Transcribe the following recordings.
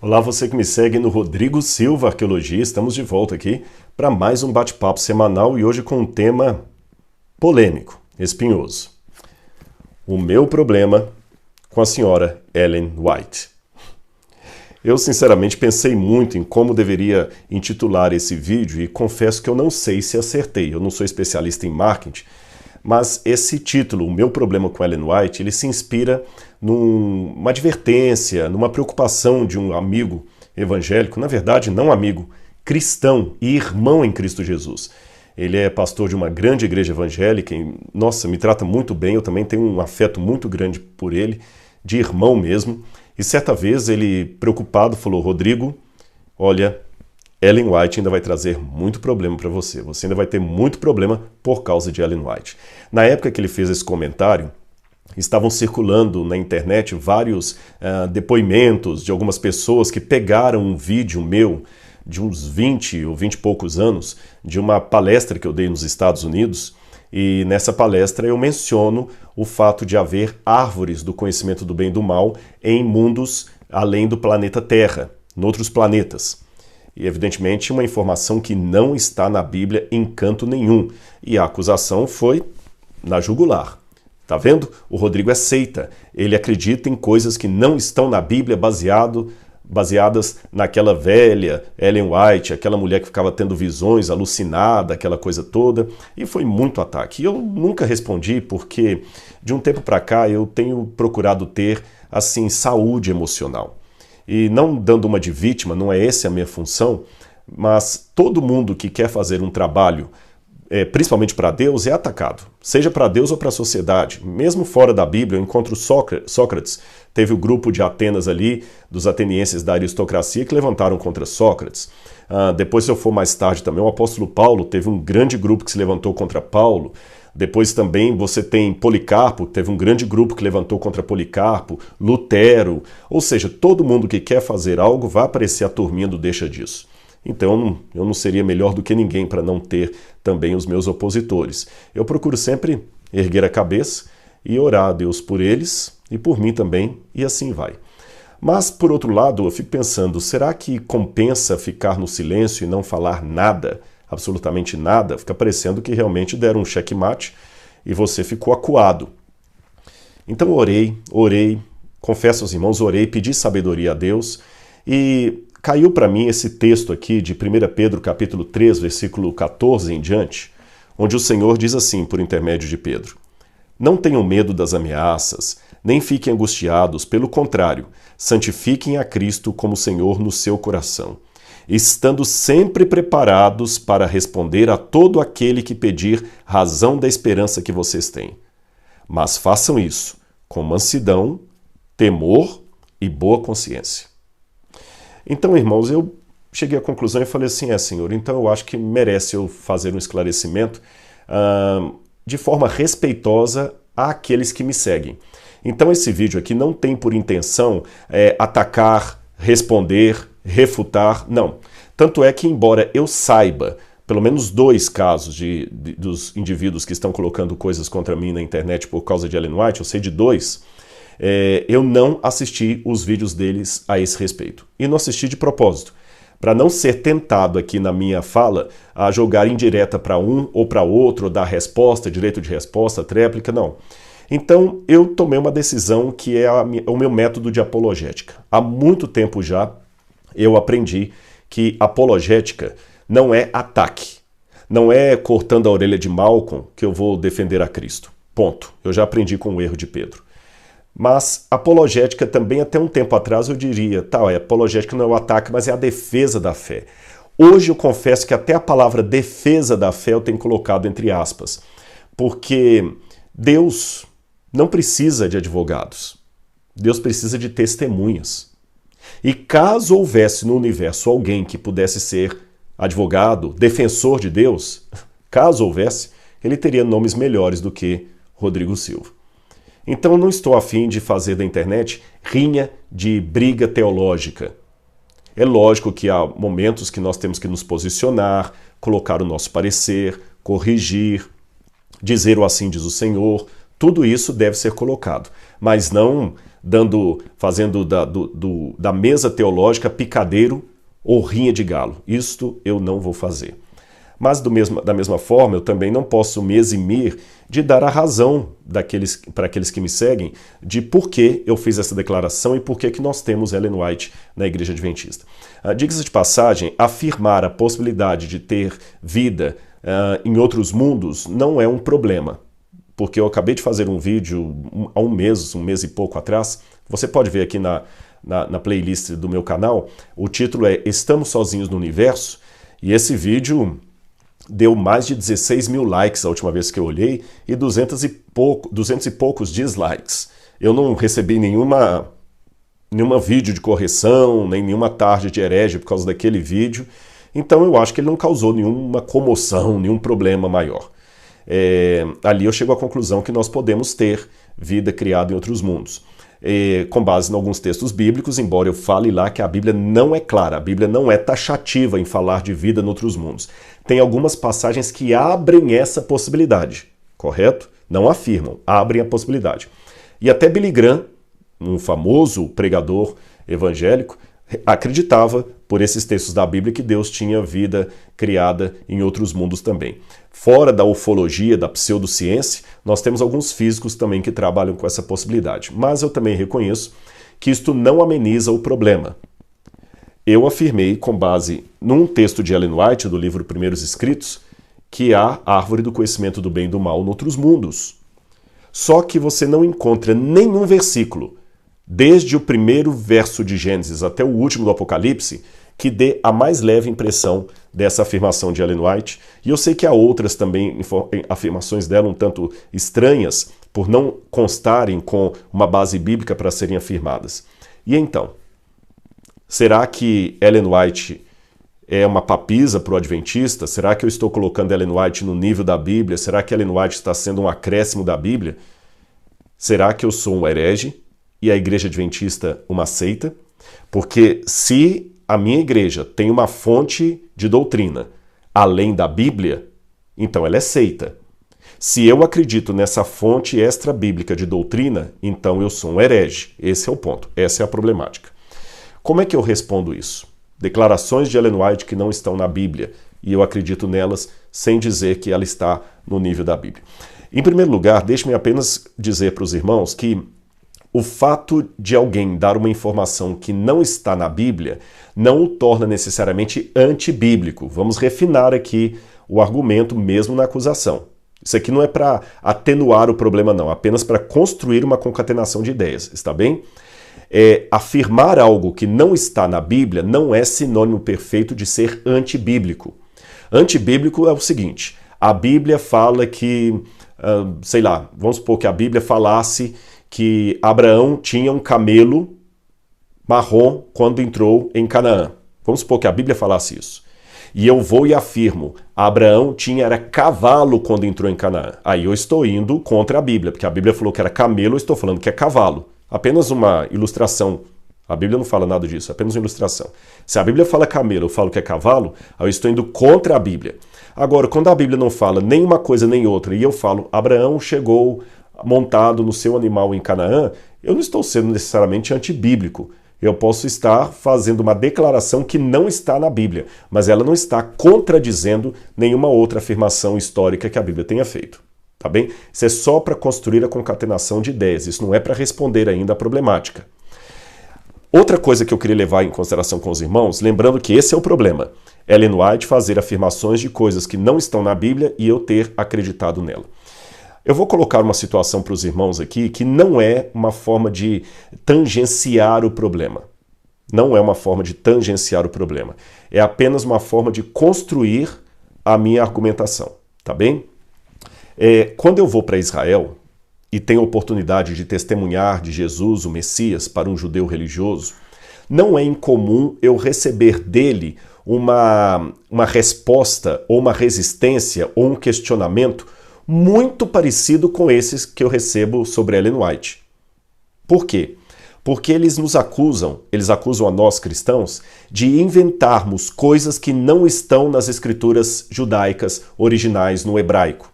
Olá, você que me segue no Rodrigo Silva Arqueologia. Estamos de volta aqui para mais um bate-papo semanal e hoje com um tema polêmico, espinhoso. O meu problema com a senhora Ellen White. Eu sinceramente pensei muito em como deveria intitular esse vídeo e confesso que eu não sei se acertei. Eu não sou especialista em marketing, mas esse título, O Meu Problema com Ellen White, ele se inspira numa advertência, numa preocupação de um amigo evangélico, na verdade não amigo, cristão e irmão em Cristo Jesus. Ele é pastor de uma grande igreja evangélica e, nossa, me trata muito bem, eu também tenho um afeto muito grande por ele, de irmão mesmo. E certa vez ele, preocupado, falou: Rodrigo, olha, Ellen White ainda vai trazer muito problema para você. Você ainda vai ter muito problema por causa de Ellen White. Na época que ele fez esse comentário, estavam circulando na internet vários depoimentos de algumas pessoas que pegaram um vídeo meu de uns 20 ou 20 e poucos anos, de uma palestra que eu dei nos Estados Unidos, e nessa palestra eu menciono o fato de haver árvores do conhecimento do bem e do mal em mundos além do planeta Terra, em outros planetas. E, evidentemente, uma informação que não está na Bíblia em canto nenhum. E a acusação foi na jugular. Tá vendo? O Rodrigo é seita. Ele acredita em coisas que não estão na Bíblia baseadas naquela velha Ellen White, aquela mulher que ficava tendo visões, alucinada, aquela coisa toda. E foi muito ataque. E eu nunca respondi porque, de um tempo para cá, eu tenho procurado ter, assim, saúde emocional. E não dando uma de vítima, não é essa a minha função, mas todo mundo que quer fazer um trabalho, principalmente para Deus, é atacado. Seja para Deus ou para a sociedade. Mesmo fora da Bíblia, eu encontro Sócrates. Teve o grupo de Atenas ali, dos atenienses da aristocracia, que levantaram contra Sócrates. Depois, se eu for mais tarde também, o apóstolo Paulo teve um grande grupo que se levantou contra Paulo. Depois também você tem Policarpo, teve um grande grupo que levantou contra Policarpo, Lutero, ou seja, todo mundo que quer fazer algo vai aparecer a turminha do deixa disso. Então eu não seria melhor do que ninguém para não ter também os meus opositores. Eu procuro sempre erguer a cabeça e orar a Deus por eles e por mim também, e assim vai. Mas, por outro lado, eu fico pensando, será que compensa ficar no silêncio e não falar nada? Absolutamente nada, fica parecendo que realmente deram um checkmate e você ficou acuado. Então orei, confesso aos irmãos, orei, pedi sabedoria a Deus e caiu para mim esse texto aqui de 1 Pedro capítulo 3, versículo 14 em diante, onde o Senhor diz assim, por intermédio de Pedro: Não tenham medo das ameaças, nem fiquem angustiados, pelo contrário, santifiquem a Cristo como Senhor no seu coração, estando sempre preparados para responder a todo aquele que pedir razão da esperança que vocês têm. Mas façam isso com mansidão, temor e boa consciência. Então, irmãos, eu cheguei à conclusão e falei assim, Senhor, então eu acho que merece eu fazer um esclarecimento de forma respeitosa àqueles que me seguem. Então esse vídeo aqui não tem por intenção atacar, responder, refutar, não. Tanto é que, embora eu saiba pelo menos 2 casos dos indivíduos que estão colocando coisas contra mim na internet por causa de Ellen White, eu sei de 2, eu não assisti os vídeos deles a esse respeito. E não assisti de propósito, para não ser tentado aqui na minha fala a jogar indireta para um ou para outro, ou dar resposta, direito de resposta, tréplica, não. Então, eu tomei uma decisão que é o meu método de apologética. Há muito tempo já eu aprendi que apologética não é ataque. Não é cortando a orelha de Malcolm que eu vou defender a Cristo. Ponto. Eu já aprendi com o erro de Pedro. Mas apologética também, até um tempo atrás, eu diria, apologética não é o ataque, mas é a defesa da fé. Hoje eu confesso que até a palavra defesa da fé eu tenho colocado entre aspas. Porque Deus não precisa de advogados. Deus precisa de testemunhas. E caso houvesse no universo alguém que pudesse ser advogado, defensor de Deus, caso houvesse, ele teria nomes melhores do que Rodrigo Silva. Então eu não estou afim de fazer da internet rinha de briga teológica. É lógico que há momentos que nós temos que nos posicionar, colocar o nosso parecer, corrigir, dizer o assim diz o Senhor, tudo isso deve ser colocado, mas não fazendo da mesa teológica picadeiro ou rinha de galo. Isto eu não vou fazer. Mas da mesma forma, eu também não posso me eximir de dar a razão para aqueles que me seguem de por que eu fiz essa declaração e por que nós temos Ellen White na Igreja Adventista. Diga-se de passagem, afirmar a possibilidade de ter vida em outros mundos não é um problema. Porque eu acabei de fazer um vídeo há um mês e pouco atrás. Você pode ver aqui na playlist do meu canal. O título é Estamos Sozinhos no Universo. E esse vídeo deu mais de 16 mil likes a última vez que eu olhei e 200 e poucos dislikes. Eu não recebi nenhuma vídeo de correção, nem nenhuma tarde de herege por causa daquele vídeo. Então eu acho que ele não causou nenhuma comoção, nenhum problema maior. Ali eu chego à conclusão que nós podemos ter vida criada em outros mundos. Com base em alguns textos bíblicos, embora eu fale lá que a Bíblia não é clara, a Bíblia não é taxativa em falar de vida em outros mundos. Tem algumas passagens que abrem essa possibilidade, correto? Não afirmam, abrem a possibilidade. E até Billy Graham, um famoso pregador evangélico, acreditava, por esses textos da Bíblia, que Deus tinha vida criada em outros mundos também. Fora da ufologia, da pseudociência, nós temos alguns físicos também que trabalham com essa possibilidade. Mas eu também reconheço que isto não ameniza o problema. Eu afirmei, com base num texto de Ellen White, do livro Primeiros Escritos, que há árvore do conhecimento do bem e do mal em outros mundos. Só que você não encontra nenhum versículo, desde o primeiro verso de Gênesis até o último do Apocalipse, que dê a mais leve impressão dessa afirmação de Ellen White. E eu sei que há outras também afirmações dela um tanto estranhas, por não constarem com uma base bíblica para serem afirmadas. E então, será que Ellen White é uma papisa para o adventista? Será que eu estou colocando Ellen White no nível da Bíblia? Será que Ellen White está sendo um acréscimo da Bíblia? Será que eu sou um herege e a Igreja Adventista uma seita? Porque se a minha igreja tem uma fonte de doutrina além da Bíblia, então ela é seita. Se eu acredito nessa fonte extra-bíblica de doutrina, então eu sou um herege. Esse é o ponto, essa é a problemática. Como é que eu respondo isso? Declarações de Ellen White que não estão na Bíblia, e eu acredito nelas sem dizer que ela está no nível da Bíblia. Em primeiro lugar, deixe-me apenas dizer para os irmãos que o fato de alguém dar uma informação que não está na Bíblia não o torna necessariamente antibíblico. Vamos refinar aqui o argumento mesmo na acusação. Isso aqui não é para atenuar o problema não, apenas para construir uma concatenação de ideias, está bem? Afirmar algo que não está na Bíblia não é sinônimo perfeito de ser antibíblico. Antibíblico é o seguinte, a Bíblia fala que, sei lá, vamos supor que a Bíblia falasse que Abraão tinha um camelo marrom quando entrou em Canaã. Vamos supor que a Bíblia falasse isso. E eu vou e afirmo, Abraão era cavalo quando entrou em Canaã. Aí eu estou indo contra a Bíblia, porque a Bíblia falou que era camelo, eu estou falando que é cavalo. Apenas uma ilustração. A Bíblia não fala nada disso, é apenas uma ilustração. Se a Bíblia fala camelo, eu falo que é cavalo, aí eu estou indo contra a Bíblia. Agora, quando a Bíblia não fala nem uma coisa nem outra, e eu falo, Abraão chegou montado no seu animal em Canaã, eu não estou sendo necessariamente antibíblico. Eu posso estar fazendo uma declaração que não está na Bíblia, mas ela não está contradizendo nenhuma outra afirmação histórica que a Bíblia tenha feito. Tá bem? Isso é só para construir a concatenação de ideias, isso não é para responder ainda a problemática. Outra coisa que eu queria levar em consideração com os irmãos, lembrando que esse é o problema, Ellen White fazer afirmações de coisas que não estão na Bíblia e eu ter acreditado nela. Eu vou colocar uma situação para os irmãos aqui que não é uma forma de tangenciar o problema. Não é uma forma de tangenciar o problema. É apenas uma forma de construir a minha argumentação, tá bem? Quando eu vou para Israel e tenho a oportunidade de testemunhar de Jesus, o Messias, para um judeu religioso, não é incomum eu receber dele uma resposta ou uma resistência ou um questionamento muito parecido com esses que eu recebo sobre Ellen White. Por quê? Porque eles acusam a nós cristãos de inventarmos coisas que não estão nas escrituras judaicas originais no hebraico.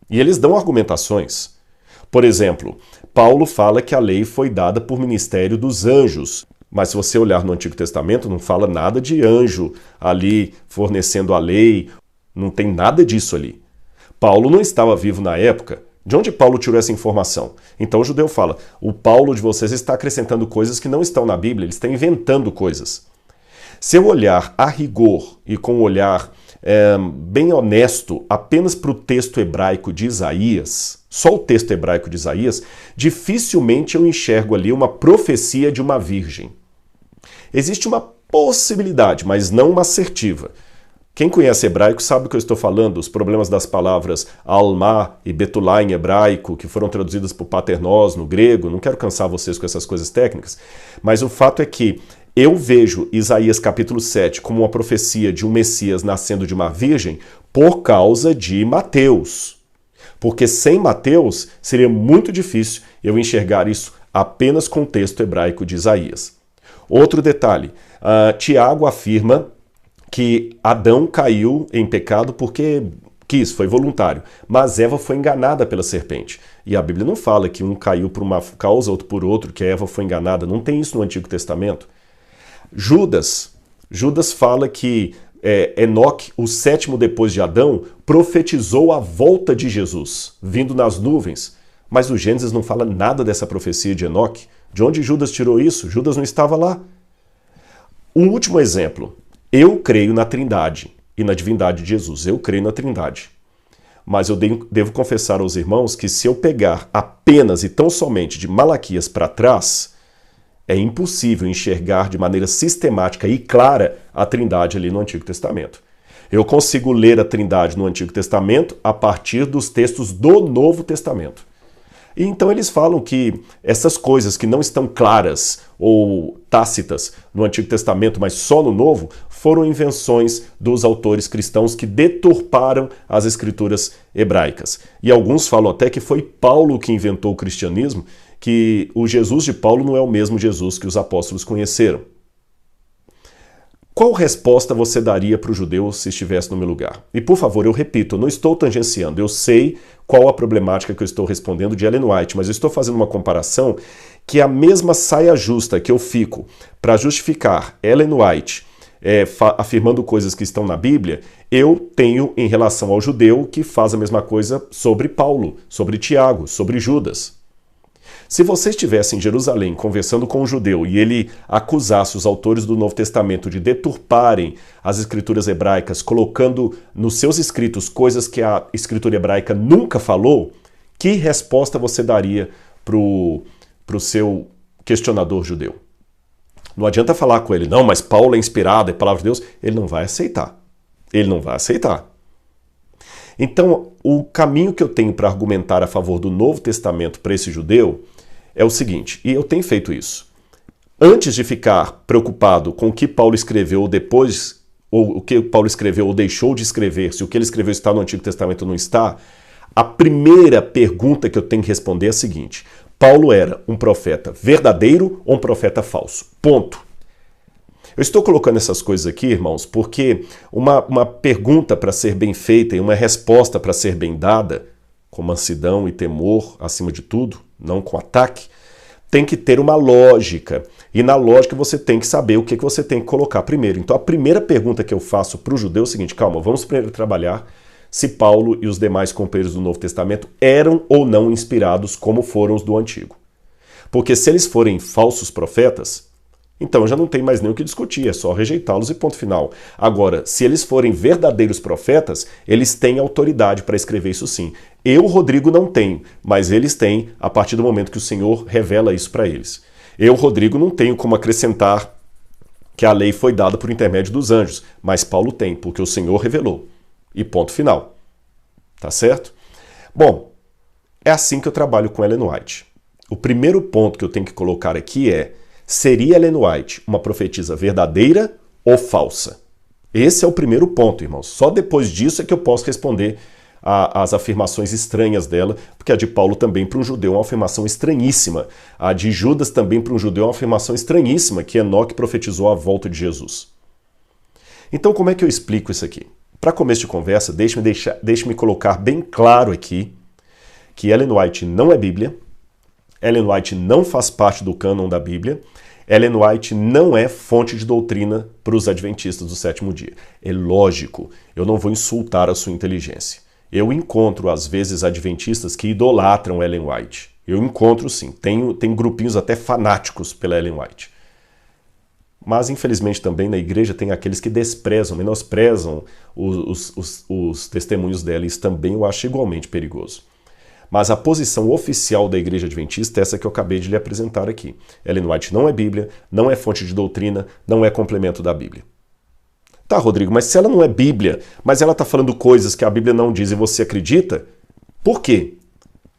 E eles dão argumentações. Por exemplo, Paulo fala que a lei foi dada por ministério dos anjos. Mas se você olhar no Antigo Testamento, não fala nada de anjo ali fornecendo a lei, não tem nada disso ali. Paulo não estava vivo na época. De onde Paulo tirou essa informação? Então o judeu fala, o Paulo de vocês está acrescentando coisas que não estão na Bíblia, ele está inventando coisas. Se eu olhar a rigor e com um olhar bem honesto apenas para o texto hebraico de Isaías, só o texto hebraico de Isaías, dificilmente eu enxergo ali uma profecia de uma virgem. Existe uma possibilidade, mas não uma assertiva. Quem conhece hebraico sabe o que eu estou falando, os problemas das palavras alma e betulá em hebraico, que foram traduzidas por paternós no grego. Não quero cansar vocês com essas coisas técnicas, mas o fato é que eu vejo Isaías capítulo 7 como uma profecia de um Messias nascendo de uma virgem por causa de Mateus. Porque sem Mateus seria muito difícil eu enxergar isso apenas com o texto hebraico de Isaías. Outro detalhe, Tiago afirma que Adão caiu em pecado porque quis, foi voluntário, mas Eva foi enganada pela serpente. E a Bíblia não fala que um caiu por uma causa, outro por outro, que Eva foi enganada. Não tem isso no Antigo Testamento. Judas fala que Enoque, o sétimo depois de Adão, profetizou a volta de Jesus, vindo nas nuvens. Mas o Gênesis não fala nada dessa profecia de Enoque. De onde Judas tirou isso? Judas não estava lá. Um último exemplo. Eu creio na Trindade e na divindade de Jesus. Eu creio na Trindade. Mas eu devo confessar aos irmãos que se eu pegar apenas e tão somente de Malaquias para trás, é impossível enxergar de maneira sistemática e clara a Trindade ali no Antigo Testamento. Eu consigo ler a Trindade no Antigo Testamento a partir dos textos do Novo Testamento. E então eles falam que essas coisas que não estão claras ou tácitas no Antigo Testamento, mas só no Novo, foram invenções dos autores cristãos que deturparam as escrituras hebraicas. E alguns falam até que foi Paulo que inventou o cristianismo, que o Jesus de Paulo não é o mesmo Jesus que os apóstolos conheceram. Qual resposta você daria para o judeu se estivesse no meu lugar? E por favor, eu repito, eu não estou tangenciando, eu sei qual a problemática que eu estou respondendo de Ellen White, mas eu estou fazendo uma comparação que a mesma saia justa que eu fico para justificar Ellen White afirmando coisas que estão na Bíblia, eu tenho em relação ao judeu que faz a mesma coisa sobre Paulo, sobre Tiago, sobre Judas. Se você estivesse em Jerusalém conversando com um judeu e ele acusasse os autores do Novo Testamento de deturparem as escrituras hebraicas, colocando nos seus escritos coisas que a escritura hebraica nunca falou, que resposta você daria para o seu questionador judeu? Não adianta falar com ele, não, mas Paulo é inspirado, é palavra de Deus. Ele não vai aceitar. Ele não vai aceitar. Então, o caminho que eu tenho para argumentar a favor do Novo Testamento para esse judeu é o seguinte, e eu tenho feito isso. Antes de ficar preocupado com o que Paulo escreveu ou depois, ou o que Paulo escreveu ou deixou de escrever, se o que ele escreveu está no Antigo Testamento ou não está, a primeira pergunta que eu tenho que responder é a seguinte: Paulo era um profeta verdadeiro ou um profeta falso? Ponto. Eu estou colocando essas coisas aqui, irmãos, porque uma pergunta para ser bem feita e uma resposta para ser bem dada, com mansidão e temor, acima de tudo, não com ataque, tem que ter uma lógica. E na lógica você tem que saber o que você tem que colocar primeiro. Então a primeira pergunta que eu faço para o judeu é o seguinte: calma, vamos primeiro trabalhar se Paulo e os demais companheiros do Novo Testamento eram ou não inspirados como foram os do Antigo. Porque se eles forem falsos profetas, então já não tem mais nem o que discutir, é só rejeitá-los e ponto final. Agora, se eles forem verdadeiros profetas, eles têm autoridade para escrever isso sim. Eu, Rodrigo, não tenho, mas eles têm a partir do momento que o Senhor revela isso para eles. Eu, Rodrigo, não tenho como acrescentar que a lei foi dada por intermédio dos anjos, mas Paulo tem, porque o Senhor revelou. E ponto final. Tá certo? Bom, é assim que eu trabalho com Ellen White. O primeiro ponto que eu tenho que colocar aqui é: seria Ellen White uma profetisa verdadeira ou falsa? Esse é o primeiro ponto, irmãos. Só depois disso é que eu posso responder às afirmações estranhas dela, porque a de Paulo também para um judeu é uma afirmação estranhíssima. A de Judas também para um judeu é uma afirmação estranhíssima, que Enoque profetizou a volta de Jesus. Então como é que eu explico isso aqui? Para começo de conversa, deixe-me colocar bem claro aqui que Ellen White não é Bíblia, Ellen White não faz parte do cânon da Bíblia. Ellen White não é fonte de doutrina para os adventistas do sétimo dia. É lógico, eu não vou insultar a sua inteligência. Eu encontro, às vezes, adventistas que idolatram Ellen White. Eu encontro, sim. Tem grupinhos até fanáticos pela Ellen White. Mas, infelizmente, também na igreja tem aqueles que desprezam, menosprezam os testemunhos dela. Isso também eu acho igualmente perigoso. Mas a posição oficial da Igreja Adventista é essa que eu acabei de lhe apresentar aqui. Ellen White não é Bíblia, não é fonte de doutrina, não é complemento da Bíblia. Tá, Rodrigo, mas se ela não é Bíblia, mas ela está falando coisas que a Bíblia não diz e você acredita, por quê?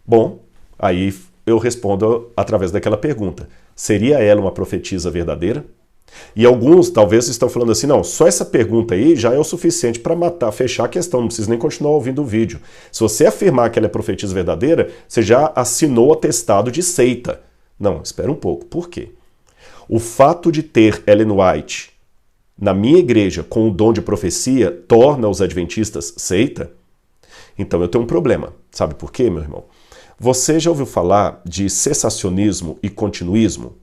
Bom, aí eu respondo através daquela pergunta. Seria ela uma profetisa verdadeira? E alguns talvez estão falando assim, não, só essa pergunta aí já é o suficiente para fechar a questão, não precisa nem continuar ouvindo o vídeo. Se você afirmar que ela é profetisa verdadeira, você já assinou o atestado de seita. Não, espera um pouco, por quê? O fato de ter Ellen White na minha igreja com o dom de profecia torna os adventistas seita? Então eu tenho um problema. Sabe por quê, meu irmão? Você já ouviu falar de cessacionismo e continuismo?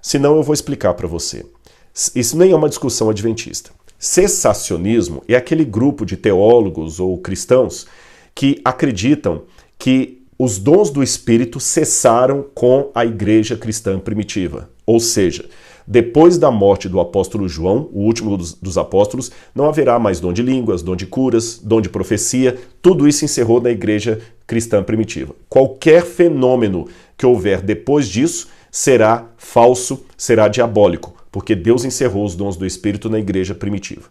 Se não, eu vou explicar para você. Isso nem é uma discussão adventista. Cessacionismo é aquele grupo de teólogos ou cristãos que acreditam que os dons do Espírito cessaram com a igreja cristã primitiva. Ou seja, depois da morte do apóstolo João, o último dos apóstolos, não haverá mais dom de línguas, dom de curas, dom de profecia. Tudo isso encerrou na igreja cristã primitiva. Qualquer fenômeno que houver depois disso será falso, será diabólico, porque Deus encerrou os dons do Espírito na igreja primitiva.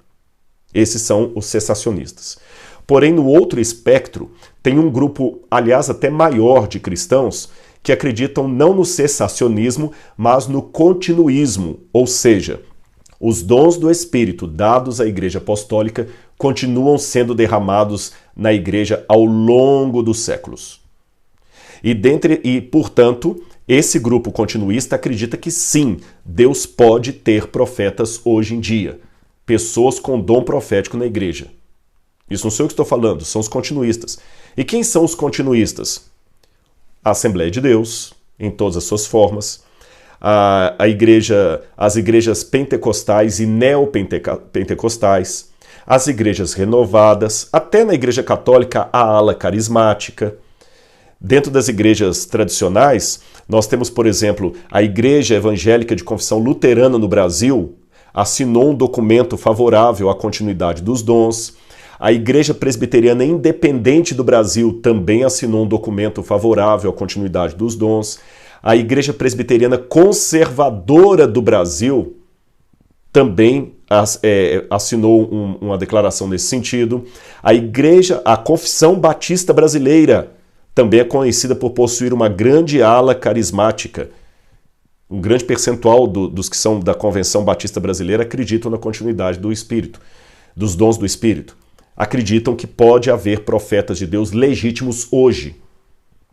Esses são os cessacionistas. Porém, no outro espectro, tem um grupo, aliás, até maior de cristãos que acreditam não no cessacionismo, mas no continuismo, ou seja, os dons do Espírito dados à Igreja Apostólica continuam sendo derramados na Igreja ao longo dos séculos. Portanto, esse grupo continuista acredita que sim, Deus pode ter profetas hoje em dia, pessoas com dom profético na Igreja. Isso não sou eu que estou falando, são os continuistas. E quem são os continuistas? A Assembleia de Deus, em todas as suas formas, as igrejas pentecostais e neopentecostais, as igrejas renovadas, até na Igreja Católica a ala carismática. Dentro das igrejas tradicionais, nós temos, por exemplo, a Igreja Evangélica de Confissão Luterana no Brasil assinou um documento favorável à continuidade dos dons. A Igreja Presbiteriana Independente do Brasil também assinou um documento favorável à continuidade dos dons. A Igreja Presbiteriana Conservadora do Brasil também assinou uma declaração nesse sentido. A Confissão Batista Brasileira também é conhecida por possuir uma grande ala carismática. Um grande percentual dos que são da Convenção Batista Brasileira acreditam na continuidade do Espírito, dos dons do Espírito. Acreditam que pode haver profetas de Deus legítimos hoje.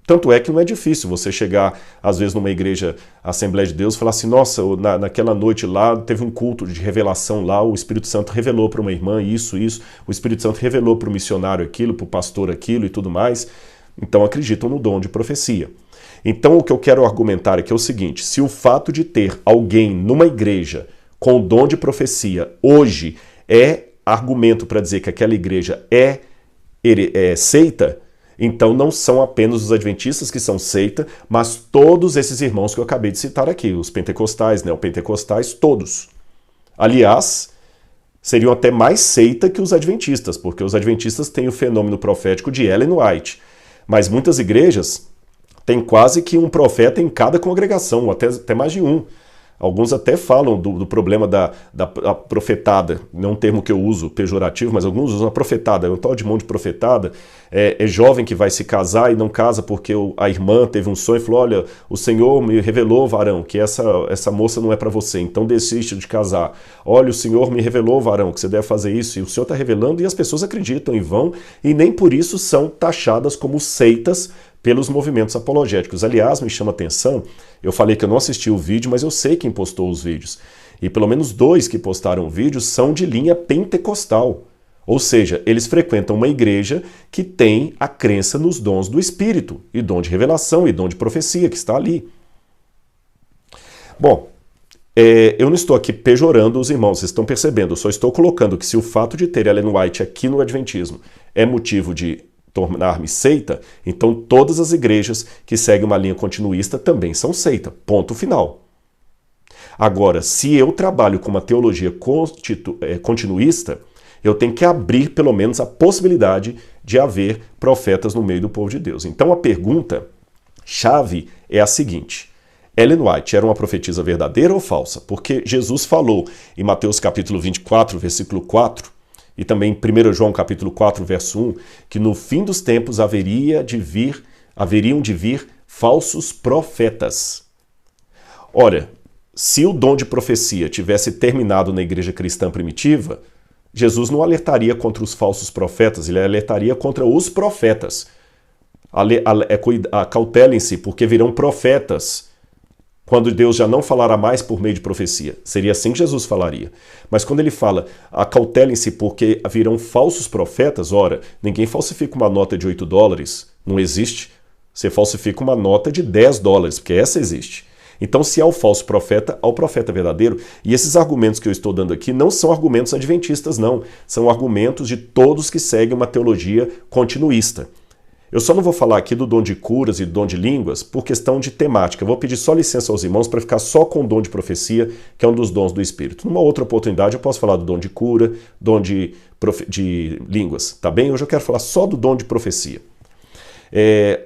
Tanto é que não é difícil você chegar, às vezes, numa igreja, Assembleia de Deus, e falar assim, nossa, naquela noite lá, teve um culto de revelação lá, o Espírito Santo revelou para uma irmã isso, o Espírito Santo revelou para o missionário aquilo, para o pastor aquilo e tudo mais. Então acreditam no dom de profecia. Então o que eu quero argumentar aqui é o seguinte, se o fato de ter alguém numa igreja com o dom de profecia hoje é argumento para dizer que aquela igreja é seita, então não são apenas os adventistas que são seita, mas todos esses irmãos que eu acabei de citar aqui, os pentecostais, neopentecostais, todos. Aliás, seriam até mais seita que os adventistas, porque os adventistas têm o fenômeno profético de Ellen White, mas muitas igrejas têm quase que um profeta em cada congregação, ou até mais de um. Alguns até falam do problema da profetada, não é um termo que eu uso pejorativo, mas alguns usam a profetada, é um tal de mão de profetada, é jovem que vai se casar e não casa porque a irmã teve um sonho e falou, olha, o Senhor me revelou, varão, que essa moça não é para você, então desiste de casar. Olha, o Senhor me revelou, varão, que você deve fazer isso, e o Senhor está revelando e as pessoas acreditam e vão, e nem por isso são taxadas como seitas pelos movimentos apologéticos. Aliás, me chama a atenção, eu falei que eu não assisti o vídeo, mas eu sei quem postou os vídeos. E pelo menos 2 que postaram o vídeo são de linha pentecostal. Ou seja, eles frequentam uma igreja que tem a crença nos dons do Espírito, e dom de revelação, e dom de profecia, que está ali. Bom, eu não estou aqui pejorando os irmãos, vocês estão percebendo, eu só estou colocando que se o fato de ter Ellen White aqui no Adventismo é motivo de tornar-me seita, então todas as igrejas que seguem uma linha continuista também são seita. Ponto final. Agora, se eu trabalho com uma teologia continuista, eu tenho que abrir pelo menos a possibilidade de haver profetas no meio do povo de Deus. Então a pergunta-chave é a seguinte: Ellen White era uma profetisa verdadeira ou falsa? Porque Jesus falou em Mateus capítulo 24, versículo 4, e também em 1 João capítulo 4, verso 1, que no fim dos tempos haveriam de vir falsos profetas. Ora, se o dom de profecia tivesse terminado na igreja cristã primitiva, Jesus não alertaria contra os falsos profetas, ele alertaria contra os profetas. Acautelem-se, porque virão profetas quando Deus já não falará mais por meio de profecia. Seria assim que Jesus falaria. Mas quando ele fala, acautelem-se porque virão falsos profetas, ora, ninguém falsifica uma nota de $8, não existe. Você falsifica uma nota de $10, porque essa existe. Então, se há o falso profeta, há o profeta verdadeiro. E esses argumentos que eu estou dando aqui não são argumentos adventistas, não. São argumentos de todos que seguem uma teologia continuista. Eu só não vou falar aqui do dom de curas e do dom de línguas por questão de temática. Eu vou pedir só licença aos irmãos para ficar só com o dom de profecia, que é um dos dons do Espírito. Numa outra oportunidade eu posso falar do dom de cura, dom de línguas, tá bem? Hoje eu quero falar só do dom de profecia.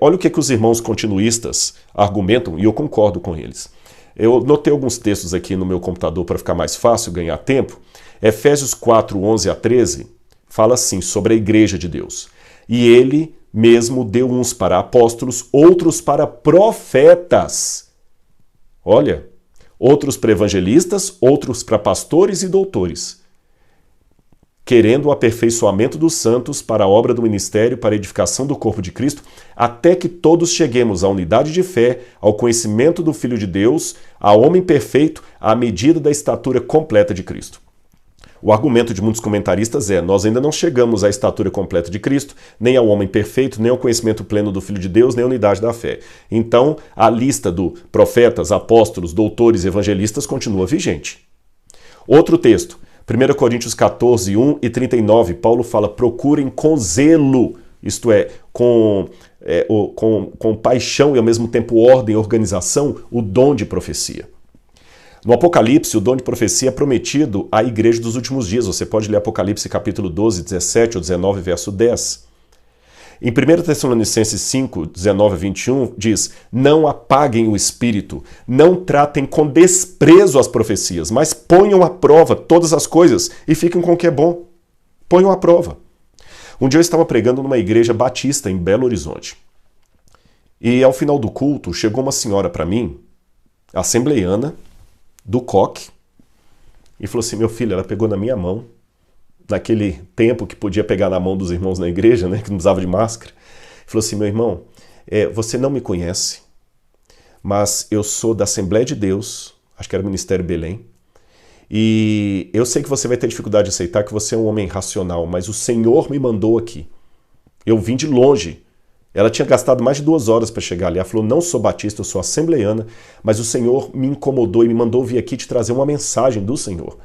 Olha o que os irmãos continuistas argumentam, e eu concordo com eles. Eu notei alguns textos aqui no meu computador para ficar mais fácil ganhar tempo. Efésios 4, 11 a 13 fala assim sobre a igreja de Deus. E ele mesmo deu uns para apóstolos, outros para profetas. Olha, outros para evangelistas, outros para pastores e doutores, querendo o aperfeiçoamento dos santos para a obra do ministério, para a edificação do corpo de Cristo, até que todos cheguemos à unidade de fé, ao conhecimento do Filho de Deus, ao homem perfeito, à medida da estatura completa de Cristo. O argumento de muitos comentaristas é: nós ainda não chegamos à estatura completa de Cristo, nem ao homem perfeito, nem ao conhecimento pleno do Filho de Deus, nem à unidade da fé. Então, a lista do profetas, apóstolos, doutores e evangelistas continua vigente. Outro texto, 1 Coríntios 14, 1 e 39, Paulo fala: procurem com zelo, isto é, com paixão e ao mesmo tempo ordem e organização, o dom de profecia. No Apocalipse, o dom de profecia é prometido à igreja dos últimos dias. Você pode ler Apocalipse capítulo 12, 17 ou 19, verso 10. Em 1 Tessalonicenses 5, 19 a 21, diz: não apaguem o espírito, não tratem com desprezo as profecias, mas ponham à prova todas as coisas e fiquem com o que é bom. Ponham à prova. Um dia eu estava pregando numa igreja batista em Belo Horizonte. E ao final do culto, chegou uma senhora para mim, assembleiana, do coque, e falou assim: meu filho, ela pegou na minha mão, naquele tempo que podia pegar na mão dos irmãos na igreja, né, que não precisava de máscara, falou assim: meu irmão, você não me conhece, mas eu sou da Assembleia de Deus, acho que era o Ministério Belém, e eu sei que você vai ter dificuldade de aceitar que você é um homem racional, mas o Senhor me mandou aqui, eu vim de longe. Ela tinha gastado mais de 2 horas para chegar ali. Ela falou: não sou batista, eu sou assembleiana, mas o Senhor me incomodou e me mandou vir aqui te trazer uma mensagem do Senhor.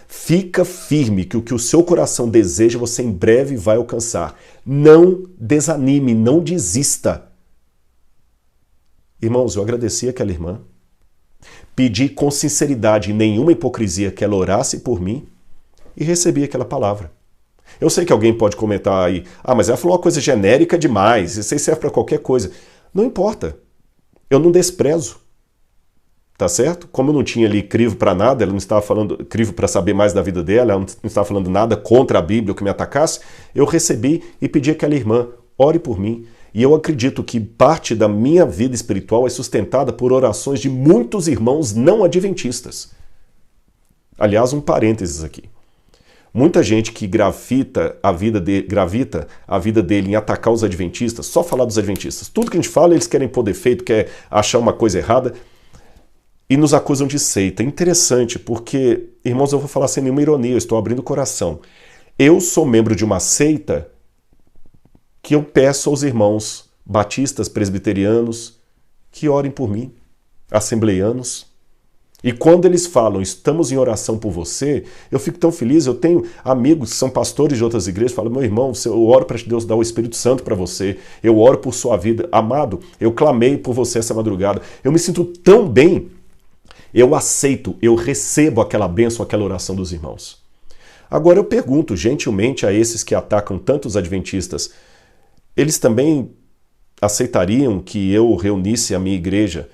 Fica firme que o que o seu coração deseja, você em breve vai alcançar. Não desanime, não desista. Irmãos, eu agradeci àquela irmã, pedi com sinceridade e nenhuma hipocrisia que ela orasse por mim e recebi aquela palavra. Eu sei que alguém pode comentar aí: ah, mas ela falou uma coisa genérica demais, isso aí serve para qualquer coisa. Não importa, eu não desprezo, tá certo? Como eu não tinha ali crivo para nada, ela não estava falando crivo para saber mais da vida dela, ela não estava falando nada contra a Bíblia ou que me atacasse, eu recebi e pedi àquela irmã: ore por mim. E eu acredito que parte da minha vida espiritual é sustentada por orações de muitos irmãos não adventistas. Aliás, um parênteses aqui. Muita gente que gravita a vida dele em atacar os adventistas, só falar dos adventistas. Tudo que a gente fala, eles querem pôr defeito, quer achar uma coisa errada e nos acusam de seita. Interessante, porque, irmãos, eu vou falar sem nenhuma ironia, eu estou abrindo o coração. Eu sou membro de uma seita que eu peço aos irmãos batistas, presbiterianos, que orem por mim, assembleianos. E quando eles falam, estamos em oração por você, eu fico tão feliz. Eu tenho amigos que são pastores de outras igrejas, falam, meu irmão, eu oro para Deus dar o Espírito Santo para você, eu oro por sua vida. Amado, eu clamei por você essa madrugada. Eu me sinto tão bem, eu aceito, eu recebo aquela bênção, aquela oração dos irmãos. Agora eu pergunto gentilmente a esses que atacam tantos adventistas, eles também aceitariam que eu reunisse a minha igreja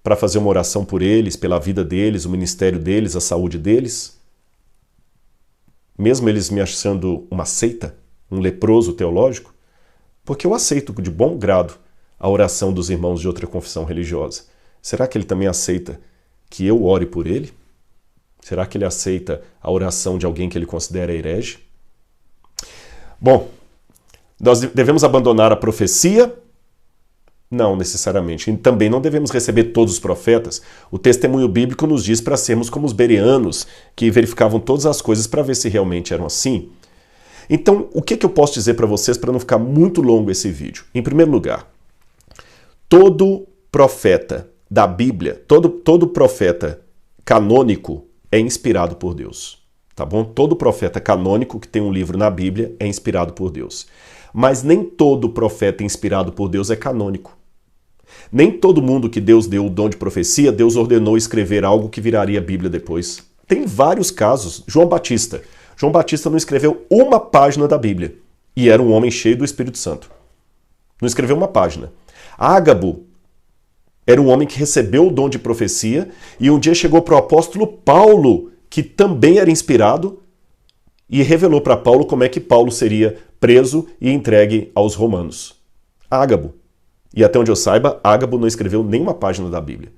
para fazer uma oração por eles, pela vida deles, o ministério deles, a saúde deles? Mesmo eles me achando uma seita, um leproso teológico? Porque eu aceito de bom grado a oração dos irmãos de outra confissão religiosa. Será que ele também aceita que eu ore por ele? Será que ele aceita a oração de alguém que ele considera herege? Bom, nós devemos abandonar a profecia? Não necessariamente. E também não devemos receber todos os profetas. O testemunho bíblico nos diz para sermos como os bereanos, que verificavam todas as coisas para ver se realmente eram assim. Então, o que eu posso dizer para vocês para não ficar muito longo esse vídeo? Em primeiro lugar, todo profeta da Bíblia, todo profeta canônico é inspirado por Deus. Tá bom? Todo profeta canônico que tem um livro na Bíblia é inspirado por Deus. Mas nem todo profeta inspirado por Deus é canônico. Nem todo mundo que Deus deu o dom de profecia, Deus ordenou escrever algo que viraria a Bíblia depois. Tem vários casos. João Batista. João Batista não escreveu uma página da Bíblia. E era um homem cheio do Espírito Santo. Não escreveu uma página. Ágabo era um homem que recebeu o dom de profecia e um dia chegou para o apóstolo Paulo, que também era inspirado, e revelou para Paulo como é que Paulo seria preso e entregue aos romanos. Ágabo. E até onde eu saiba, Ágabo não escreveu nenhuma página da Bíblia.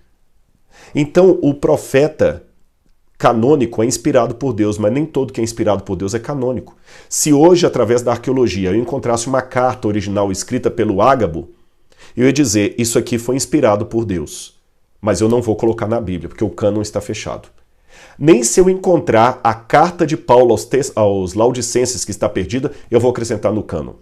Então, o profeta canônico é inspirado por Deus, mas nem todo que é inspirado por Deus é canônico. Se hoje, através da arqueologia, eu encontrasse uma carta original escrita pelo Ágabo, eu ia dizer, isso aqui foi inspirado por Deus. Mas eu não vou colocar na Bíblia, porque o cânon está fechado. Nem se eu encontrar a carta de Paulo aos Laodicenses que está perdida, eu vou acrescentar no cânon.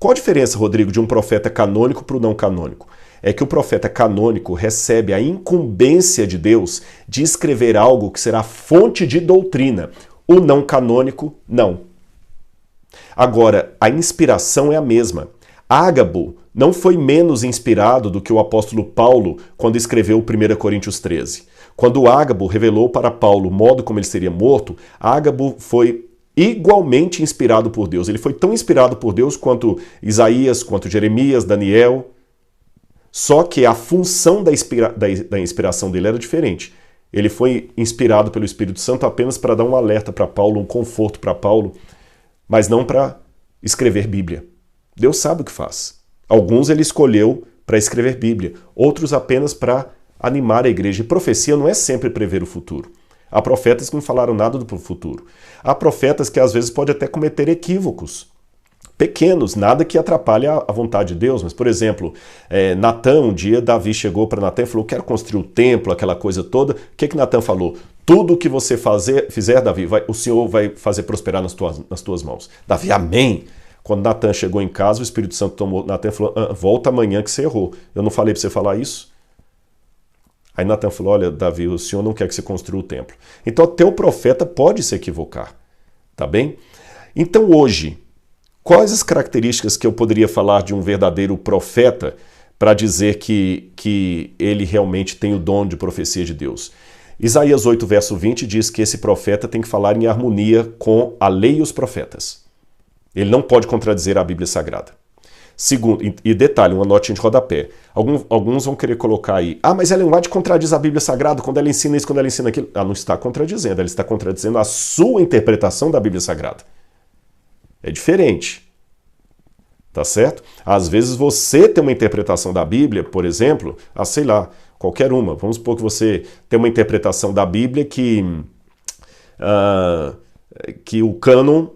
Qual a diferença, Rodrigo, de um profeta canônico para o não canônico? É que o profeta canônico recebe a incumbência de Deus de escrever algo que será fonte de doutrina. O não canônico, não. Agora, a inspiração é a mesma. Ágabo não foi menos inspirado do que o apóstolo Paulo quando escreveu 1 Coríntios 13. Quando Ágabo revelou para Paulo o modo como ele seria morto, Ágabo foi igualmente inspirado por Deus. Ele foi tão inspirado por Deus quanto Isaías, quanto Jeremias, Daniel. Só que a função da inspiração dele era diferente. Ele foi inspirado pelo Espírito Santo apenas para dar um alerta para Paulo, um conforto para Paulo, mas não para escrever Bíblia. Deus sabe o que faz. Alguns ele escolheu para escrever Bíblia, outros apenas para animar a igreja. E profecia não é sempre prever o futuro. Há profetas que não falaram nada do futuro. Há profetas que às vezes podem até cometer equívocos pequenos, nada que atrapalhe a vontade de Deus. Mas, por exemplo, Natã, um dia Davi chegou para Natã e falou, quero construir o templo, aquela coisa toda. O que Natã falou? Tudo que você fizer, Davi, o Senhor vai fazer prosperar nas tuas mãos. Davi, amém. Quando Natã chegou em casa, o Espírito Santo tomou Natã e falou, volta amanhã que você errou. Eu não falei para você falar isso? Aí Natã falou, olha, Davi, o Senhor não quer que você construa o templo. Então até o profeta pode se equivocar, tá bem? Então hoje, quais as características que eu poderia falar de um verdadeiro profeta para dizer que ele realmente tem o dom de profecia de Deus? Isaías 8, verso 20 diz que esse profeta tem que falar em harmonia com a lei e os profetas. Ele não pode contradizer a Bíblia Sagrada. Segundo, e detalhe, uma notinha de rodapé. Alguns vão querer colocar aí, mas Ellen White contradiz a Bíblia Sagrada quando ela ensina isso, quando ela ensina aquilo. Ela não está contradizendo, ela está contradizendo a sua interpretação da Bíblia Sagrada. É diferente. Tá certo? Às vezes você tem uma interpretação da Bíblia, por exemplo, sei lá, qualquer uma. Vamos supor que você tem uma interpretação da Bíblia que o cânon,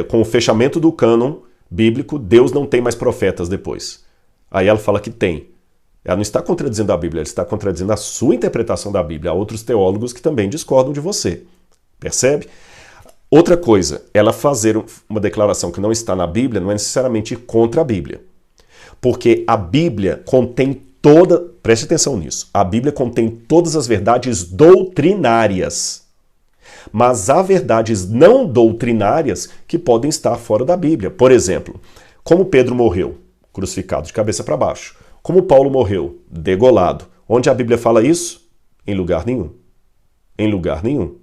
com o fechamento do cânon bíblico, Deus não tem mais profetas depois. Aí ela fala que tem. Ela não está contradizendo a Bíblia, ela está contradizendo a sua interpretação da Bíblia. Há outros teólogos que também discordam de você. Percebe? Outra coisa, ela fazer uma declaração que não está na Bíblia não é necessariamente contra a Bíblia. Porque a Bíblia contém preste atenção nisso, a Bíblia contém todas as verdades doutrinárias. Mas há verdades não doutrinárias que podem estar fora da Bíblia. Por exemplo, como Pedro morreu, crucificado de cabeça para baixo. Como Paulo morreu, degolado. Onde a Bíblia fala isso? Em lugar nenhum. Em lugar nenhum.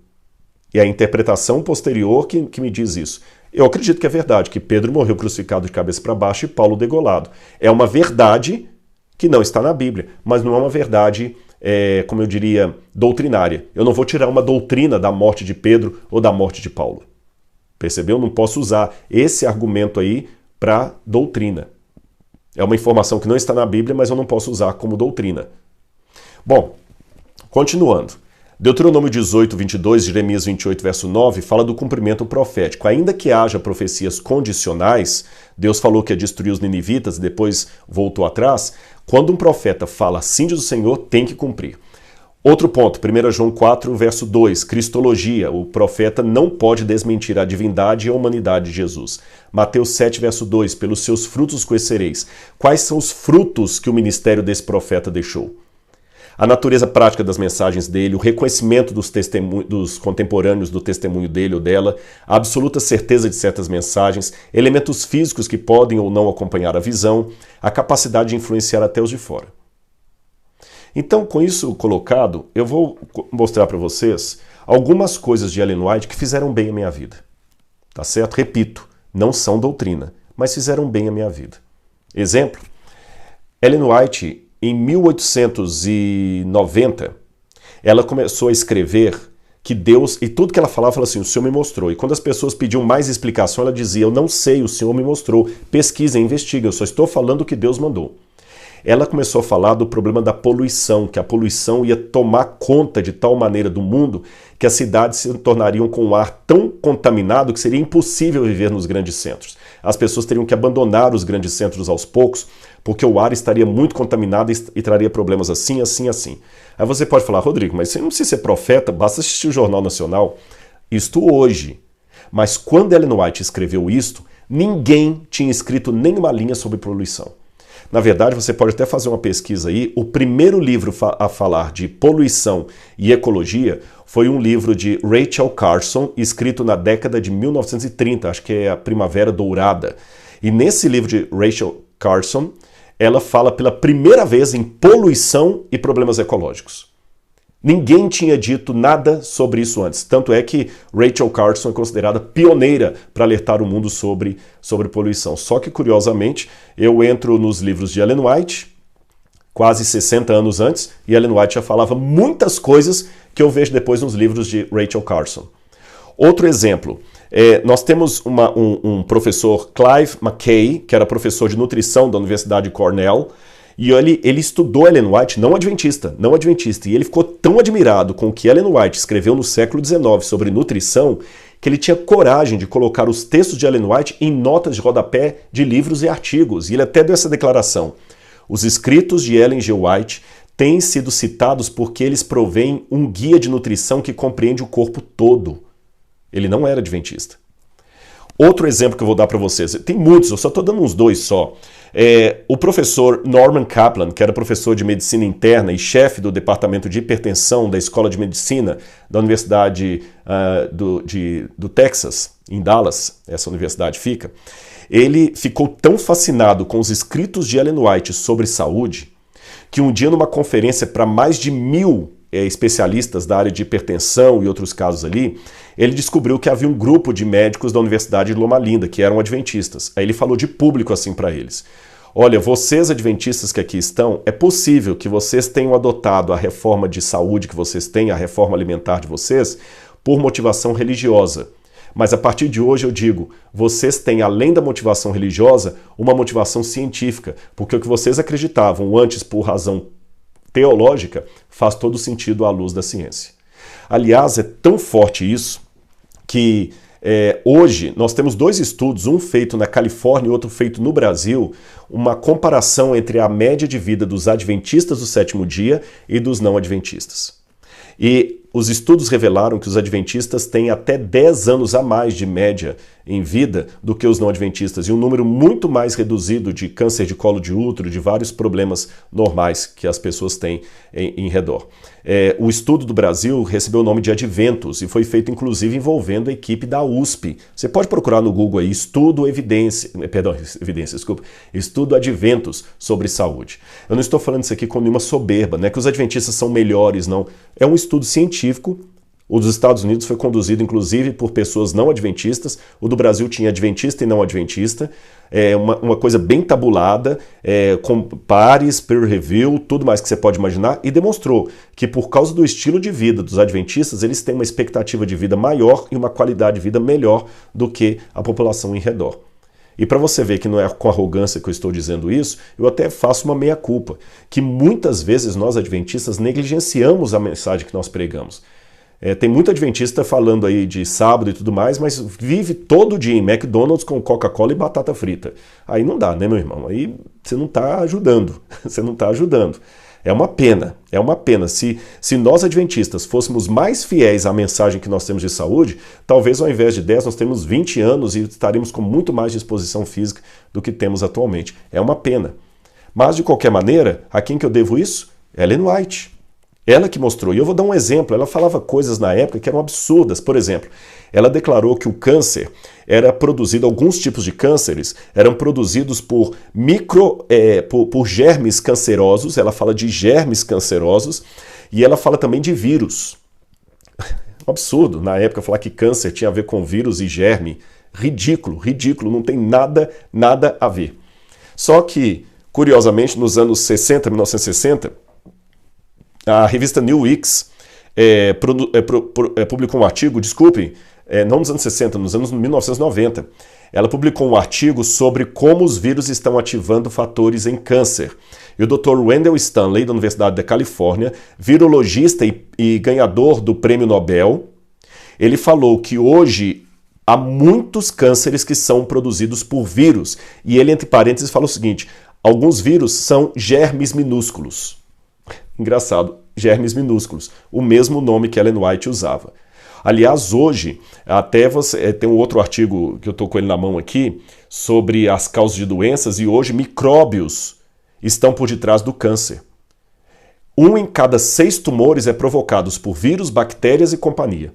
E a interpretação posterior que me diz isso. Eu acredito que é verdade, que Pedro morreu crucificado de cabeça para baixo e Paulo degolado. É uma verdade que não está na Bíblia, mas não é uma verdade, como eu diria, doutrinária. Eu não vou tirar uma doutrina da morte de Pedro ou da morte de Paulo. Percebeu? Não posso usar esse argumento aí para doutrina. É uma informação que não está na Bíblia, mas eu não posso usar como doutrina. Bom, continuando. Deuteronômio 18, 22, Jeremias 28, verso 9, fala do cumprimento profético. Ainda que haja profecias condicionais, Deus falou que ia destruir os ninivitas e depois voltou atrás. Quando um profeta fala assim diz o Senhor, tem que cumprir. Outro ponto, 1 João 4, verso 2, Cristologia. O profeta não pode desmentir a divindade e a humanidade de Jesus. Mateus 7, verso 2, pelos seus frutos conhecereis. Quais são os frutos que o ministério desse profeta deixou? A natureza prática das mensagens dele, o reconhecimento dos contemporâneos do testemunho dele ou dela, a absoluta certeza de certas mensagens, elementos físicos que podem ou não acompanhar a visão, a capacidade de influenciar até os de fora. Então, com isso colocado, eu vou mostrar para vocês algumas coisas de Ellen White que fizeram bem a minha vida. Tá certo? Repito, não são doutrina, mas fizeram bem a minha vida. Exemplo, Ellen White, em 1890, ela começou a escrever que Deus, e tudo que ela falava assim, o Senhor me mostrou. E quando as pessoas pediam mais explicação, ela dizia, eu não sei, o Senhor me mostrou. Pesquisem, investiguem, eu só estou falando o que Deus mandou. Ela começou a falar do problema da poluição, que a poluição ia tomar conta de tal maneira do mundo que as cidades se tornariam com um ar tão contaminado que seria impossível viver nos grandes centros. As pessoas teriam que abandonar os grandes centros aos poucos, porque o ar estaria muito contaminado e traria problemas assim, assim, assim. Aí você pode falar, Rodrigo, mas você não precisa ser profeta, basta assistir o Jornal Nacional. Isto hoje. Mas quando Ellen White escreveu isto, ninguém tinha escrito nenhuma linha sobre poluição. Na verdade, você pode até fazer uma pesquisa aí. O primeiro livro a falar de poluição e ecologia foi um livro de Rachel Carson, escrito na década de 1930, acho que é a Primavera Dourada. E nesse livro de Rachel Carson, ela fala pela primeira vez em poluição e problemas ecológicos. Ninguém tinha dito nada sobre isso antes. Tanto é que Rachel Carson é considerada pioneira para alertar o mundo sobre poluição. Só que, curiosamente, eu entro nos livros de Ellen White, quase 60 anos antes, e Ellen White já falava muitas coisas que eu vejo depois nos livros de Rachel Carson. Outro exemplo, nós temos um professor, Clive McKay, que era professor de nutrição da Universidade de Cornell, e ele estudou Ellen White, não adventista, e ele ficou tão admirado com o que Ellen White escreveu no século XIX sobre nutrição, que ele tinha coragem de colocar os textos de Ellen White em notas de rodapé de livros e artigos, e ele até deu essa declaração. Os escritos de Ellen G. White têm sido citados porque eles provêm um guia de nutrição que compreende o corpo todo. Ele não era adventista. Outro exemplo que eu vou dar para vocês, tem muitos, eu só estou dando uns dois só. O professor Norman Kaplan, que era professor de medicina interna e chefe do departamento de hipertensão da Escola de Medicina da Universidade do Texas, em Dallas, essa universidade fica, ele ficou tão fascinado com os escritos de Ellen White sobre saúde, que um dia numa conferência para mais de 1000 especialistas da área de hipertensão e outros casos ali, ele descobriu que havia um grupo de médicos da Universidade de Loma Linda, que eram adventistas. Aí ele falou de público assim para eles. Olha, vocês adventistas que aqui estão, é possível que vocês tenham adotado a reforma de saúde que vocês têm, a reforma alimentar de vocês, por motivação religiosa. Mas a partir de hoje eu digo, vocês têm, além da motivação religiosa, uma motivação científica, porque o que vocês acreditavam antes por razão teológica faz todo sentido à luz da ciência. Aliás, é tão forte isso que hoje nós temos dois estudos, um feito na Califórnia e outro feito no Brasil, uma comparação entre a média de vida dos adventistas do sétimo dia e dos não adventistas. E os estudos revelaram que os adventistas têm até 10 anos a mais de média em vida do que os não adventistas e um número muito mais reduzido de câncer de colo de útero, de vários problemas normais que as pessoas têm em redor. O estudo do Brasil recebeu o nome de Adventus e foi feito inclusive envolvendo a equipe da USP. Você pode procurar no Google aí, estudo Adventus sobre saúde. Eu não estou falando isso aqui com nenhuma soberba, não é que os adventistas são melhores, não. É um estudo científico. O dos Estados Unidos foi conduzido, inclusive, por pessoas não adventistas. O do Brasil tinha adventista e não adventista. É uma coisa bem tabulada, com pares, peer review, tudo mais que você pode imaginar, e demonstrou que por causa do estilo de vida dos adventistas, eles têm uma expectativa de vida maior e uma qualidade de vida melhor do que a população em redor. E para você ver que não é com arrogância que eu estou dizendo isso, eu até faço uma meia-culpa, que muitas vezes nós adventistas negligenciamos a mensagem que nós pregamos. Tem muito adventista falando aí de sábado e tudo mais, mas vive todo dia em McDonald's com Coca-Cola e batata frita. Aí não dá, né, meu irmão? Aí você não está ajudando, você não está ajudando. É uma pena, é uma pena. Se nós adventistas fôssemos mais fiéis à mensagem que nós temos de saúde, talvez ao invés de 10 nós temos 20 anos e estaremos com muito mais disposição física do que temos atualmente. É uma pena. Mas, de qualquer maneira, a quem que eu devo isso? Ellen White. Ela que mostrou, e eu vou dar um exemplo, ela falava coisas na época que eram absurdas. Por exemplo, ela declarou que o câncer era produzido, alguns tipos de cânceres eram produzidos por germes cancerosos, ela fala de germes cancerosos, e ela fala também de vírus. Um absurdo, na época, falar que câncer tinha a ver com vírus e germe. Ridículo, ridículo, não tem nada a ver. Só que, curiosamente, nos anos 60, 1960, a revista New Weeks publicou um artigo, não nos anos 60, nos anos 1990. Ela publicou um artigo sobre como os vírus estão ativando fatores em câncer. E o Dr. Wendell Stanley, da Universidade da Califórnia, virologista e ganhador do Prêmio Nobel, ele falou que hoje há muitos cânceres que são produzidos por vírus. E ele, entre parênteses, fala o seguinte: alguns vírus são germes minúsculos. Engraçado, germes minúsculos, o mesmo nome que Ellen White usava. Aliás, hoje, até você tem um outro artigo que eu estou com ele na mão aqui, sobre as causas de doenças, e hoje micróbios estão por detrás do câncer. 1 em cada 6 tumores é provocados por vírus, bactérias e companhia.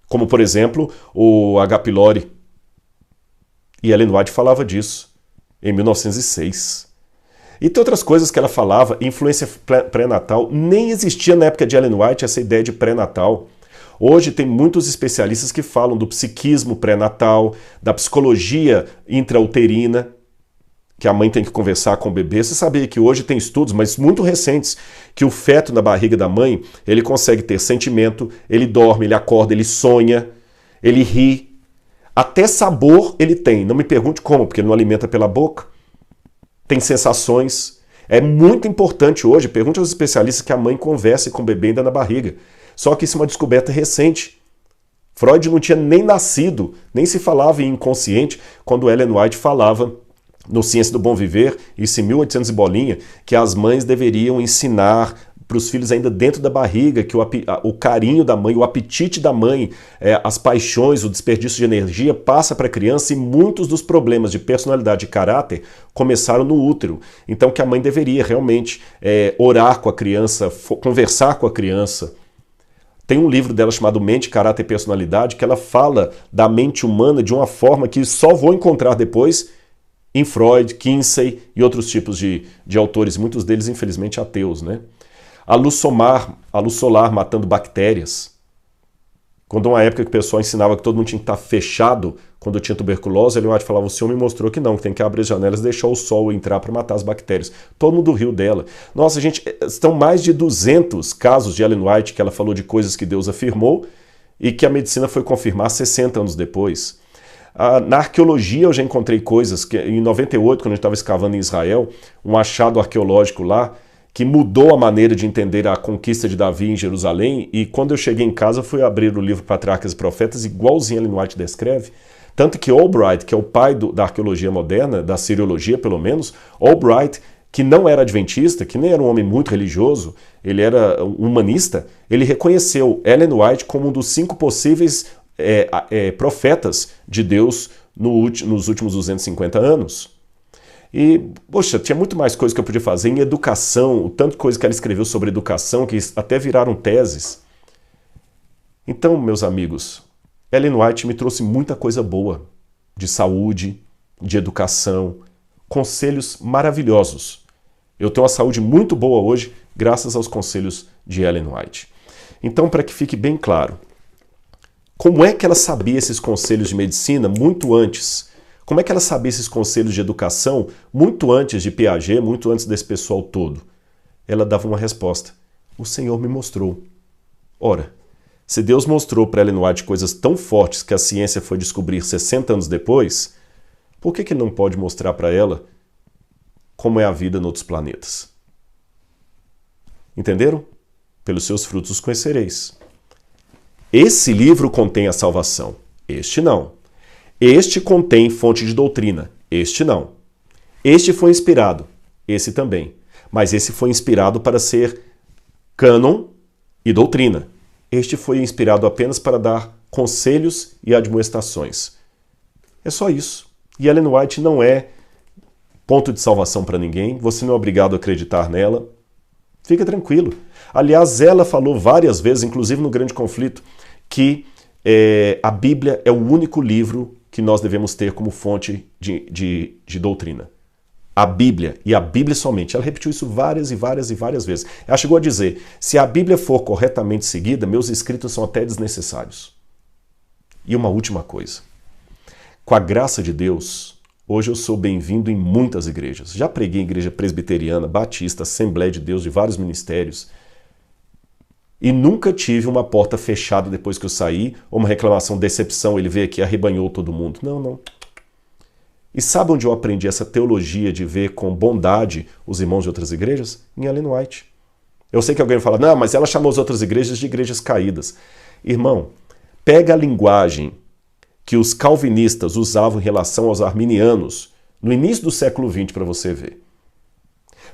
Como, por exemplo, o H. pylori. E Ellen White falava disso em 1906. E tem outras coisas que ela falava, influência pré-natal, nem existia na época de Ellen White essa ideia de pré-natal. Hoje tem muitos especialistas que falam do psiquismo pré-natal, da psicologia intrauterina, que a mãe tem que conversar com o bebê. Você sabia que hoje tem estudos, mas muito recentes, que o feto na barriga da mãe, ele consegue ter sentimento, ele dorme, ele acorda, ele sonha, ele ri. Até sabor ele tem. Não me pergunte como, porque ele não alimenta pela boca. Tem sensações. É muito importante hoje, pergunte aos especialistas, que a mãe converse com o bebê ainda na barriga. Só que isso é uma descoberta recente. Freud não tinha nem nascido, nem se falava em inconsciente, quando Ellen White falava no Ciência do Bom Viver, isso em 1800 e bolinha, que as mães deveriam ensinar para os filhos ainda dentro da barriga, que o carinho da mãe, o apetite da mãe, as paixões, o desperdício de energia passa para a criança, e muitos dos problemas de personalidade e caráter começaram no útero. Então que a mãe deveria realmente orar com a criança, conversar com a criança. Tem um livro dela chamado Mente, Caráter e Personalidade, que ela fala da mente humana de uma forma que só vou encontrar depois em Freud, Kinsey e outros tipos de autores, muitos deles infelizmente ateus, né? A luz solar matando bactérias. Quando uma época que o pessoal ensinava que todo mundo tinha que estar fechado quando tinha tuberculose, Ellen White falava: o senhor me mostrou que não, que tem que abrir as janelas e deixar o sol entrar para matar as bactérias. Todo mundo riu dela. Nossa, gente, estão mais de 200 casos de Ellen White que ela falou de coisas que Deus afirmou e que a medicina foi confirmar 60 anos depois. Na arqueologia eu já encontrei coisas que em 98, quando a gente estava escavando em Israel, um achado arqueológico lá, que mudou a maneira de entender a conquista de Davi em Jerusalém, e quando eu cheguei em casa fui abrir o livro Patriarcas e Profetas, igualzinho Ellen White descreve, tanto que Albright, que é o pai da arqueologia moderna, da siriologia pelo menos, Albright que não era adventista, que nem era um homem muito religioso, ele era um humanista, ele reconheceu Ellen White como um dos 5 possíveis profetas de Deus nos últimos 250 anos. E, poxa, tinha muito mais coisa que eu podia fazer em educação, o tanto de coisa que ela escreveu sobre educação, que até viraram teses. Então, meus amigos, Ellen White me trouxe muita coisa boa, de saúde, de educação, conselhos maravilhosos. Eu tenho uma saúde muito boa hoje, graças aos conselhos de Ellen White. Então, para que fique bem claro, como é que ela sabia esses conselhos de medicina muito antes? Como é que ela sabia esses conselhos de educação muito antes de Piaget, muito antes desse pessoal todo? Ela dava uma resposta. O Senhor me mostrou. Ora, se Deus mostrou para Ellen White coisas tão fortes que a ciência foi descobrir 60 anos depois, por que Ele não pode mostrar para ela como é a vida em outros planetas? Entenderam? Pelos seus frutos os conhecereis. Esse livro contém a salvação. Este não. Este contém fonte de doutrina. Este não. Este foi inspirado. Esse também. Mas esse foi inspirado para ser cânon e doutrina. Este foi inspirado apenas para dar conselhos e admoestações. É só isso. E Ellen White não é ponto de salvação para ninguém. Você não é obrigado a acreditar nela. Fica tranquilo. Aliás, ela falou várias vezes, inclusive no Grande Conflito, que a Bíblia é o único livro que nós devemos ter como fonte de doutrina. A Bíblia, e a Bíblia somente. Ela repetiu isso várias e várias e várias vezes. Ela chegou a dizer, se a Bíblia for corretamente seguida, meus escritos são até desnecessários. E uma última coisa. Com a graça de Deus, hoje eu sou bem-vindo em muitas igrejas. Já preguei em igreja presbiteriana, batista, Assembleia de Deus, de vários ministérios. E nunca tive uma porta fechada depois que eu saí, ou uma reclamação, decepção, ele veio aqui e arrebanhou todo mundo. Não, não. E sabe onde eu aprendi essa teologia de ver com bondade os irmãos de outras igrejas? Em Ellen White. Eu sei que alguém vai falar, não, mas ela chamou as outras igrejas de igrejas caídas. Irmão, pega a linguagem que os calvinistas usavam em relação aos arminianos no início do século XX para você ver.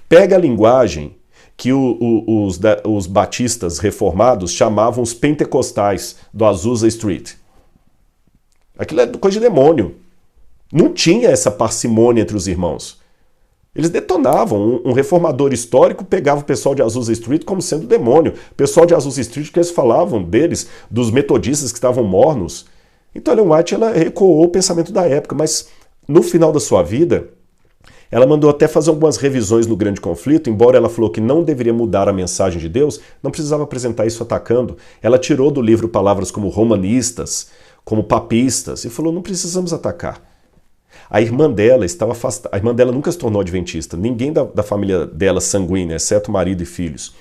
Pega a linguagem que os batistas reformados chamavam os pentecostais do Azusa Street. Aquilo é coisa de demônio. Não tinha essa parcimônia entre os irmãos. Eles detonavam. Um reformador histórico pegava o pessoal de Azusa Street como sendo demônio. O pessoal de Azusa Street, que eles falavam deles, dos metodistas que estavam mornos. Então Ellen White ela recuou o pensamento da época, mas no final da sua vida, ela mandou até fazer algumas revisões no Grande Conflito, embora ela falou que não deveria mudar a mensagem de Deus, não precisava apresentar isso atacando. Ela tirou do livro palavras como romanistas, como papistas, e falou, não precisamos atacar. A irmã dela estava afastada, a irmã dela nunca se tornou adventista, ninguém da família dela sanguínea, exceto marido e filhos.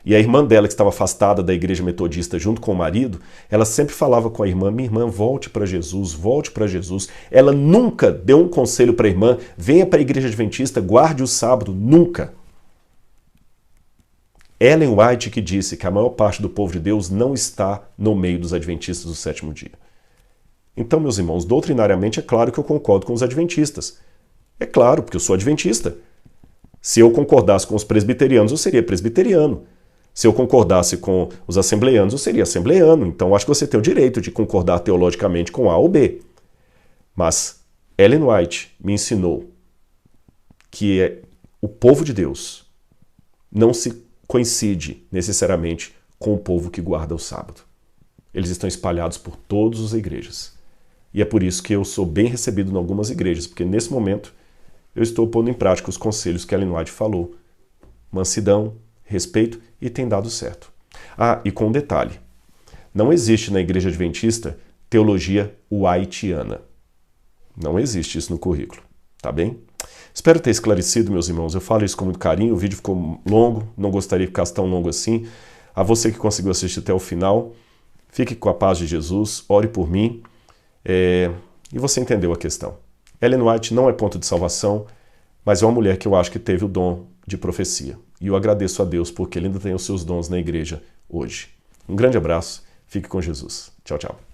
E a irmã dela, que estava afastada da igreja metodista junto com o marido, ela sempre falava com a irmã, minha irmã, volte para Jesus, volte para Jesus. Ela nunca deu um conselho para a irmã, venha para a igreja adventista, guarde o sábado, nunca. Ellen White que disse que a maior parte do povo de Deus não está no meio dos adventistas do sétimo dia. Então, meus irmãos, doutrinariamente é claro que eu concordo com os adventistas. É claro, porque eu sou adventista. Se eu concordasse com os presbiterianos, eu seria presbiteriano. Se eu concordasse com os assembleianos, eu seria assembleiano. Então, acho que você tem o direito de concordar teologicamente com A ou B. Mas Ellen White me ensinou que o povo de Deus não se coincide necessariamente com o povo que guarda o sábado. Eles estão espalhados por todas as igrejas. E é por isso que eu sou bem recebido em algumas igrejas, porque nesse momento eu estou pondo em prática os conselhos que Ellen White falou. Mansidão, respeito, e tem dado certo. Ah, e com um detalhe. Não existe na igreja adventista teologia whiteana. Não existe isso no currículo, tá bem? Espero ter esclarecido, meus irmãos. Eu falo isso com muito carinho, o vídeo ficou longo, não gostaria que ficasse tão longo assim. A você que conseguiu assistir até o final, fique com a paz de Jesus, ore por mim. E você entendeu a questão. Ellen White não é ponto de salvação, mas é uma mulher que eu acho que teve o dom de profecia. E eu agradeço a Deus porque Ele ainda tem os seus dons na igreja hoje. Um grande abraço, fique com Jesus. Tchau, tchau.